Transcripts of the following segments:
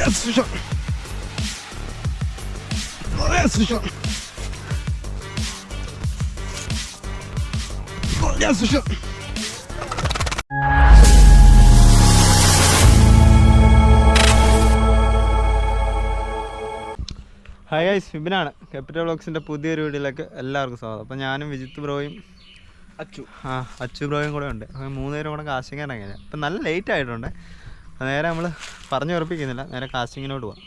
Yes, fish on. Oh, yes, fish on. Oh, yes, fish on. Hi guys, വിപിനാണ്. Capital വ്ളോഗ്സിൻ്റെ പുതിയൊരു വീഡിയോയിലേക്ക് എല്ലാവർക്കും സ്വാഗതം. അപ്പോൾ ഞാനും വിജിത്ത് ബ്രോയും അച്ചു ബ്രോയും കൂടെ ഉണ്ട്. അപ്പോൾ 3 പേരും കൂടെ കാസ്റ്റിംഗ് ഇറങ്ങിയത്. അപ്പം നല്ല ലേറ്റ് ആയിട്ടുണ്ട്. നേരെ നമ്മൾ പറഞ്ഞു ഉറപ്പിക്കുന്നില്ല, നേരെ കാസ്റ്റിങ്ങിനോട് പോകാം.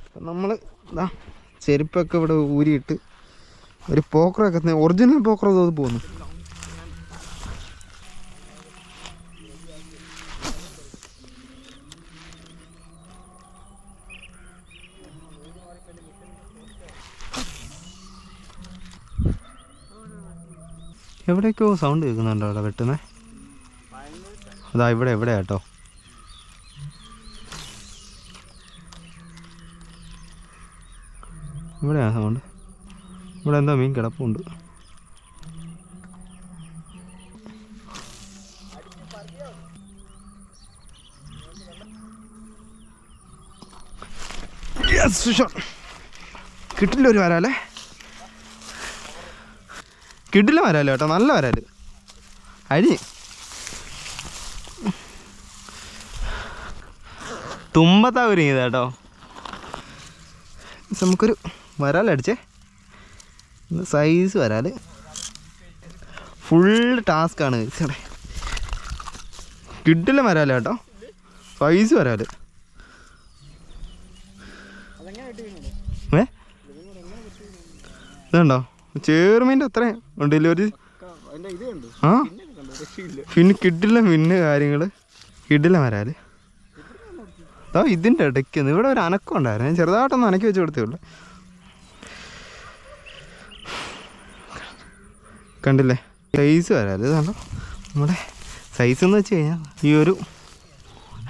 അപ്പം നമ്മൾ ചെരുപ്പൊക്കെ ഇവിടെ ഊരിയിട്ട് ഒരു പോക്കറൊക്കെ ഒറിജിനൽ പോക്കർ അത് പോകുന്നു. എവിടെയൊക്കെയോ സൗണ്ട് കേൾക്കുന്നുണ്ടോ അവിടെ വെട്ടുന്നേ? അതാ ഇവിടെ കേട്ടോ. ഇവിടെയാ സൗണ്ട്. ഇവിടെ എന്തോ മീൻ കിടപ്പുണ്ട്. കിട്ടില്ല ഒരു വരാലേ, കിടില വരാല് കേട്ടോ, നല്ല വരാല്. അരി തുമ്പത്താ ഒരുങ്ങിയത് കേട്ടോ. നമുക്കൊരു വരാലടിച്ചേ, സൈസ് വരാല്. ഫുള്ള് ടാസ്ക്കാണ്. കിടില വരാല് കേട്ടോ, സൈസ് വരാല്. ഇതുണ്ടോ ചേറുമീൻ്റെ അത്ര ഉണ്ടല്ലോ ഒരു. ആ പിന്നെ കിടില പിന്നെ കാര്യങ്ങൾ കിടില വരാല്. ഇതിൻ്റെ ഇടയ്ക്ക് ഇവിടെ ഒരു അനക്കം ഉണ്ടായിരുന്നു. ഞാൻ ചെറുതായിട്ടൊന്ന് അനക്കി വെച്ച് കൊടുത്തേ ഉള്ളൂ. കണ്ടില്ലേ സൈസ് വരാല്. ഇതാണോ നമ്മുടെ സൈസ് എന്ന് വെച്ച് കഴിഞ്ഞാൽ ഈ ഒരു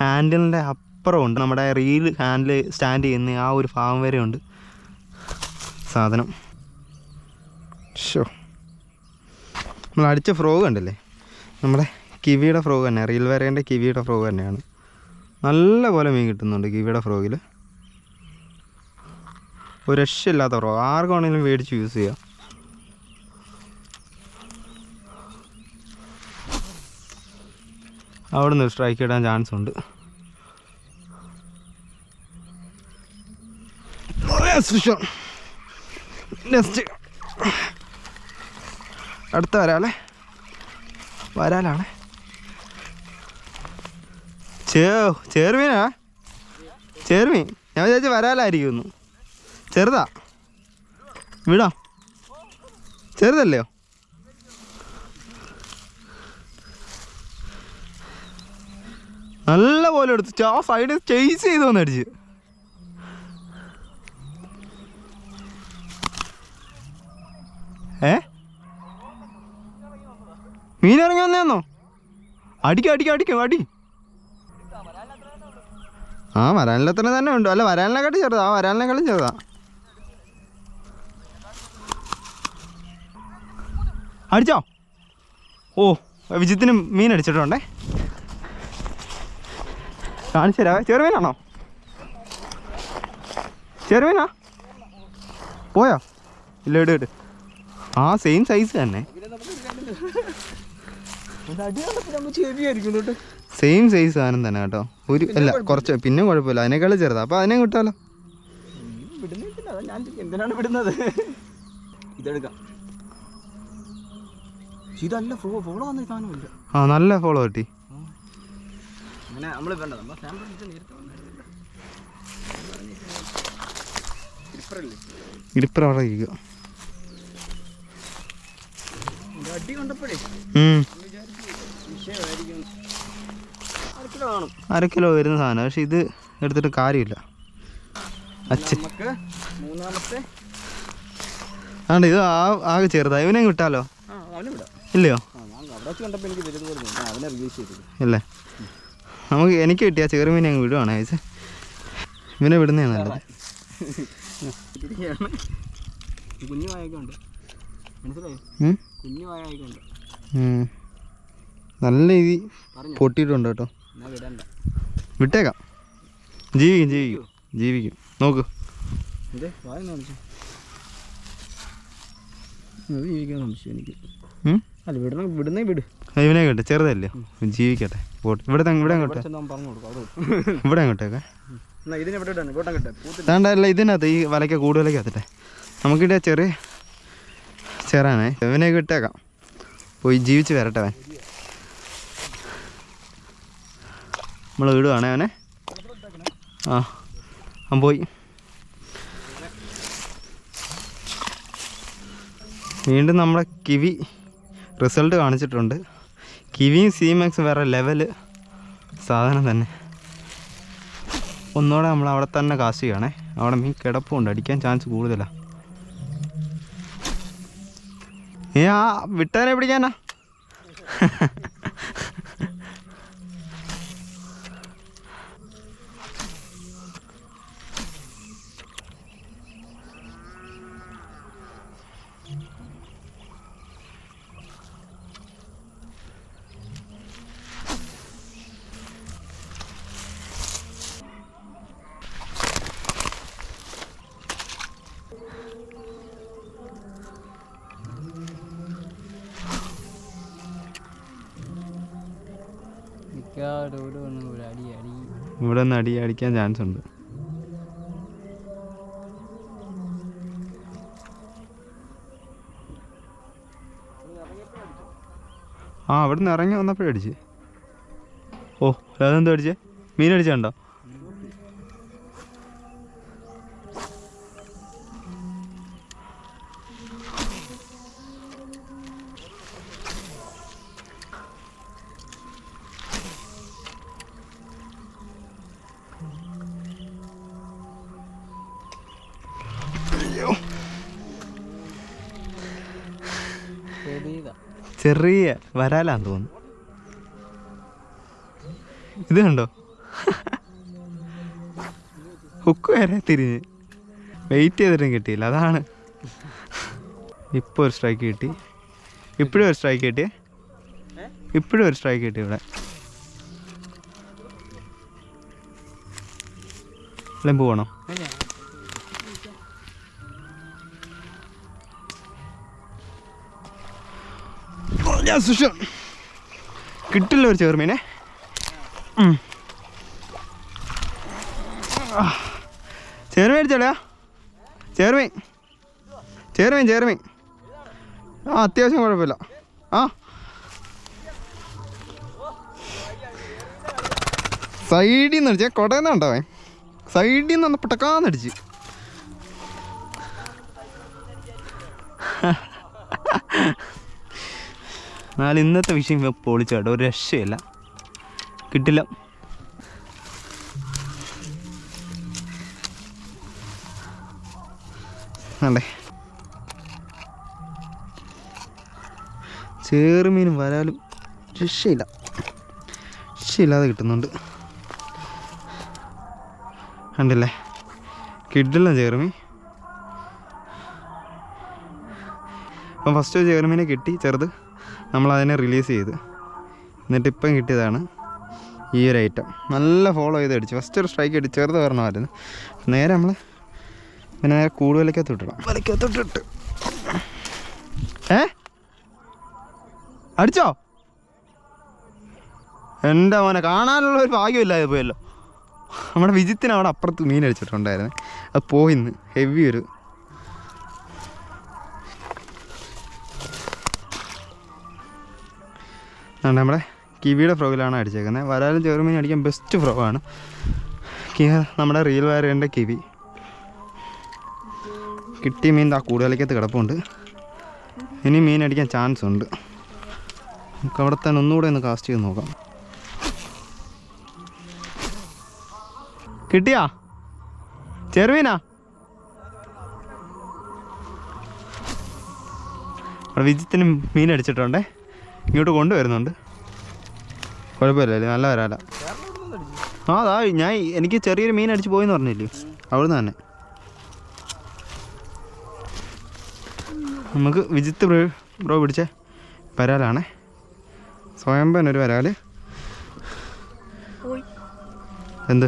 ഹാൻഡിലിൻ്റെ അപ്പുറമുണ്ട്. നമ്മുടെ റീൽ ഹാൻഡിൽ സ്റ്റാൻഡ് ചെയ്യുന്ന ആ ഒരു ഭാഗം വരെ ഉണ്ട് സാധനം. ഷോ, നമ്മൾ അടിച്ച ഫ്രോഗ് ഉണ്ടല്ലേ, നമ്മുടെ കിവിയുടെ ഫ്രോഗ് തന്നെ, റീൽ വരേൻ്റെ കിവിയുടെ ഫ്രോഗ് തന്നെയാണ്. നല്ല പോലെ മീൻ കിട്ടുന്നുണ്ട് കിവിയുടെ ഫ്രോഗിൽ. ഒരു രക്ഷയില്ലാത്ത ഫ്രോഗ്, ആർക്കും ആണെങ്കിലും മേടിച്ച് യൂസ് ചെയ്യാം. അവിടെ നിന്ന് സ്ട്രൈക്ക് ഇടാൻ ചാൻസ് ഉണ്ട്. നെക്സ്റ്റ് അടുത്ത വരാലാണ്. ചേർമീനാ, ചേർമീൻ. ഞാൻ വിചാരിച്ച വരാലായിരിക്കുന്നു. ചെറുതാ, വിടാം. ചെറുതല്ലയോ? നല്ല പോലെ എടുത്തു. ആ സൈഡ് ചേസ് ചെയ്ത് വന്നടിച്ച്. മീൻ ഇറങ്ങി വന്നേന്നോ? അടിക്കും അടി. ആ വരാനിലത്ര തന്നെ ഉണ്ട്. അല്ല വരാനിനെക്കാട്ടി ചെറുതാ, ആ വരാനിനെക്കാളും ചെറുതാ. അടിച്ചോ? ഓ, വിജിത്തിന് മീൻ അടിച്ചിട്ടുണ്ടേ. കാണിച്ചു തരാവേ. ചെറുമീനാണോ? ചെറുമീനാ? പോയോ? ഇല്ല, ഇട്. ആ സെയിം സൈസ് തന്നെ, സെയിം സൈസ് സാധനം തന്നെ കേട്ടോ. ഒരു അല്ല കുറച്ച് പിന്നെ കുഴപ്പമില്ല, അതിനേക്കാളും ചെറുതാ. അപ്പോൾ അതിനെ കിട്ടാലോ. എന്തിനാണ് വിടുന്നത്? ഇതെടുക്കാം. ആ നല്ല ഫോളോ കിട്ടി. ഇടിപ്പറ അവിടെ ഇരിക്കുക. അര കിലോ വരുന്ന സാധനം. പക്ഷെ ഇത് എടുത്തിട്ട് കാര്യമില്ല. ആണ്ട് ഇത് ആകെ ചെറുതാ. ഇവനെ കിട്ടാലോ? ഇല്ലയോ? ഇല്ലേ, എനിക്ക് കിട്ടിയ ചെറുമീനെ അങ്ങ് വിടുവാണ് ചോദിച്ചേ. ഇവനെ വിടുന്നേ നല്ലത്. നല്ല രീതി പൊട്ടിയിട്ടുണ്ട് കേട്ടോ. വിട്ടേക്കാം. ജീവിക്കും നോക്ക്. അതെ വായ കാണിച്ചു അത് ജീവിക്കാൻ സംശയം എനിക്ക്. അല്ല വിടുന്നേ വിട്. ഇവനെ കേട്ടെ ചെറുതല്ലേ ജീവിക്കട്ടെ. പോട്ടെ ഇവിടെ അങ്ങോട്ടെ പറഞ്ഞു കൊടുക്കും. ഇവിടെ അങ്ങോട്ടേക്കെ ഇതിനെ താണ്ടല്ല ഇതിനകത്ത് ഈ വലയ്ക്ക കൂടുതലൊക്കെ നമുക്കിവിടെ ചെറാനേ ഇവനെ ഇട്ടേക്കാം. പോയി ജീവിച്ച് വരട്ടെ അവൻ. നമ്മൾ വിടുവാണേ അവനെ. ആ അവൻ പോയി. വീണ്ടും നമ്മളെ കിവി റിസൾട്ട് കാണിച്ചിട്ടുണ്ട്. കിവിയും സീമാക്സും വേറെ ലെവല് സാധനം തന്നെ. ഒന്നുകൂടെ നമ്മൾ അവിടെ തന്നെ കാസ്റ്റ് ചെയ്യണേ. അവിടെ മീൻ കിടപ്പുണ്ട്, അടിക്കാൻ ചാൻസ് കൂടുതലാണ്. ആ വിട്ടാനെ പിടിക്കാനാ. ഇവിടെ നിന്ന് അടിക്കാൻ ചാൻസ് ഉണ്ട്. ആ അവിടെ നിന്ന് ഇറങ്ങി വന്നപ്പോഴേ അടിച്ച്. ഓ അതെന്തോ അടിച്ചേ? മീൻ അടിച്ചോ? ചെറിയ വരാലാന്ന് തോന്നുന്നു. ഇത് കണ്ടോ? ഹുക്ക് വരെ തിരിഞ്ഞ് വെയിറ്റ് ചെയ്തിട്ടും കിട്ടിയില്ല. അതാണ്. ഇപ്പോൾ ഒരു സ്ട്രൈക്ക് കിട്ടി. ഇപ്പോഴും ഒരു സ്ട്രൈക്ക് കിട്ടി ഇവിടെ. ലെമ്പ് പോകണോ? കിട്ടില്ല ഒരു ചെറുമീനെ. ചെറുമീൻ അടിച്ചോളാ. ചെറുമീൻ ആ അത്യാവശ്യം കുഴപ്പമില്ല. ആ സൈഡിൽ നിന്ന് അടിച്ചേ. കൊടയുന്നുണ്ടോ അവൻ? സൈഡിൽ നിന്ന് വന്ന് പെട്ടക്കാന്നടിച്ച്. എന്നാൽ ഇന്നത്തെ വിഷയം പൊളിച്ചാട്ടോ. ഒരു രക്ഷയില്ല, കിട്ടില്ല. അതെ ചെറുമീനും വരാലും രക്ഷയില്ലാതെ കിട്ടുന്നുണ്ട്. കണ്ടില്ലേ കിട്ടില്ല ചെറുമീൻ. അപ്പം ഫസ്റ്റ് ചെറുമീനെ കിട്ടി ചെറുത്. നമ്മളതിനെ റിലീസ് ചെയ്ത് എന്നിട്ടിപ്പം കിട്ടിയതാണ് ഈ ഒരു ഐറ്റം. നല്ല ഫോളോ ചെയ്ത് അടിച്ചു. ഫസ്റ്റ് ഒരു സ്ട്രൈക്ക് അടിച്ച് ചെറുത് വരണമായിരുന്നു. നേരെ നമ്മൾ പിന്നെ നേരെ വലയ്ക്കകത്തോട്ടിടാം. വലയ്ക്കകത്തോട്ടിട്ട് അടിച്ചോ? എൻ്റെ മോനെ കാണാനുള്ള ഒരു ഭാഗ്യമില്ലാതെ പോയല്ലോ. നമ്മുടെ വിജിത്തിന് അവിടെ അപ്പുറത്ത് മീൻ അടിച്ചിട്ടുണ്ടായിരുന്നു. അത് പോയിന്ന് ഹെവി ഒരു നമ്മുടെ കിവിയുടെ ഫ്രോഗിലാണ് അടിച്ചേക്കുന്നത്. വരാലും ചെറുമീൻ അടിക്കാൻ ബെസ്റ്റ് ഫ്രോഗാണ് നമ്മുടെ റിയൽ വയറിൻ്റെ കിവി. കിട്ടിയ മീൻ ആ കൂടുതലേക്കകത്ത് കിടപ്പുണ്ട്. ഇനി മീൻ അടിക്കാൻ ചാൻസ് ഉണ്ട്. നമുക്ക് അവിടെ തന്നെ ഒന്നുകൂടെ ഒന്ന് കാസ്റ്റ് ചെയ്ത് നോക്കാം. കിട്ടിയാ ചെറുമീനാ? അവിടെ വിജിത്തിന് മീൻ അടിച്ചിട്ടുണ്ടേ. ഇങ്ങോട്ട് കൊണ്ടുവരുന്നുണ്ട്. കുഴപ്പമില്ലല്ലേ, നല്ല വരാല. ആ അതാ എനിക്ക് ചെറിയൊരു മീൻ അടിച്ച് പോയെന്ന് പറഞ്ഞില്ലേ, അവിടുന്ന് തന്നെ. നമുക്ക് വിജിത്ത് ബ്രോ പിടിച്ച വരാലാണേ. സ്വയംഭൻ ഒരു വരാല്. എന്ത്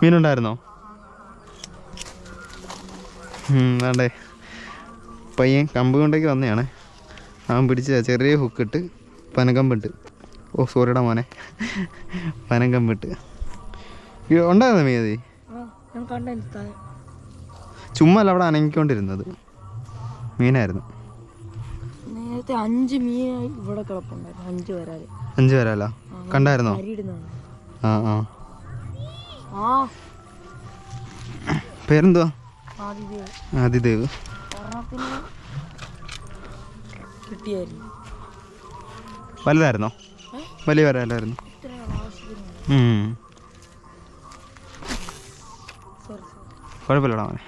മീനുണ്ടായിരുന്നോ? വേണ്ടേ പയ്യൻ കമ്പ് കൊണ്ടേക്ക് വന്നതാണ്. അവൻ പിടിച്ച ചെറിയ ഹുക്കിട്ട് പനക്കമ്പിട്ട്. ഓ സോറിയുടെ മോനെ, പനക്കമ്പിട്ട്. ഉണ്ടായിരുന്നോ മീൻ? അത് ചുമ്മാ അല്ല അവിടെ അനങ്ങിക്കൊണ്ടിരുന്നത്, മീനായിരുന്നു. നേരത്തെ 5 മീൻ ഇവിടെ കിടപ്പുണ്ടായിരുന്നു. 5 വരാലോ? കണ്ടായിരുന്നോ? ആ ആ പേരെന്തുവാ? ആദിദേവ്. വലുതായിരുന്നോ? വലിയ വരാലായിരുന്നു. കുഴപ്പമില്ലടാ മോനെ.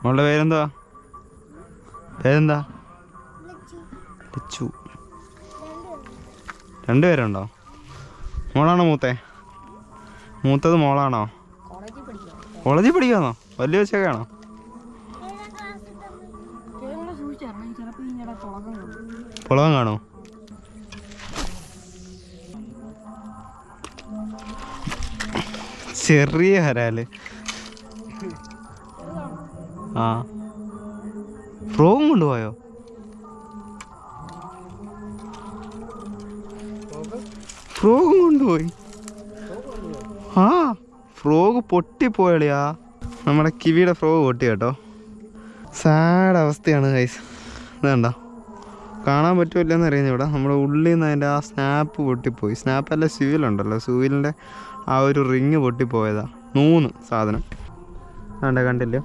മോളുടെ പേരെന്തുവാ? പേരെന്താ? ലച്ചു. 2 പേരുണ്ടോ? മോളാണോ മൂത്തത് മോളാണോ? കോളേജിൽ പഠിക്കാന്നോ? വലിയ വെച്ചൊക്കെയാണോ? പുളകം കാണോ? ചെറിയ ഹരാല്. ആ ഫ്രോഗും കൊണ്ടുപോയോ? ഫ്രോഗും കൊണ്ടുപോയി. ആ ഫ്രോഗ് പൊട്ടിപ്പോയളിയാ. നമ്മുടെ കിവിയുടെ ഫ്രോഗ് പൊട്ടി കേട്ടോ. സാഡ് അവസ്ഥയാണ് ഗൈസ്. ഇത് കണ്ടോ? കാണാൻ പറ്റുമല്ലെന്ന് അറിയുന്ന ഇവിടെ നമ്മുടെ ഉള്ളിൽ നിന്ന് അതിൻ്റെ ആ സ്നാപ്പ് പൊട്ടിപ്പോയി. സ്നാപ്പല്ല, സ്യൂവിലുണ്ടല്ലോ, സ്യൂവിലിൻ്റെ ആ ഒരു റിങ് പൊട്ടിപ്പോയതാ. 3 സാധനം കണ്ടില്ലോ.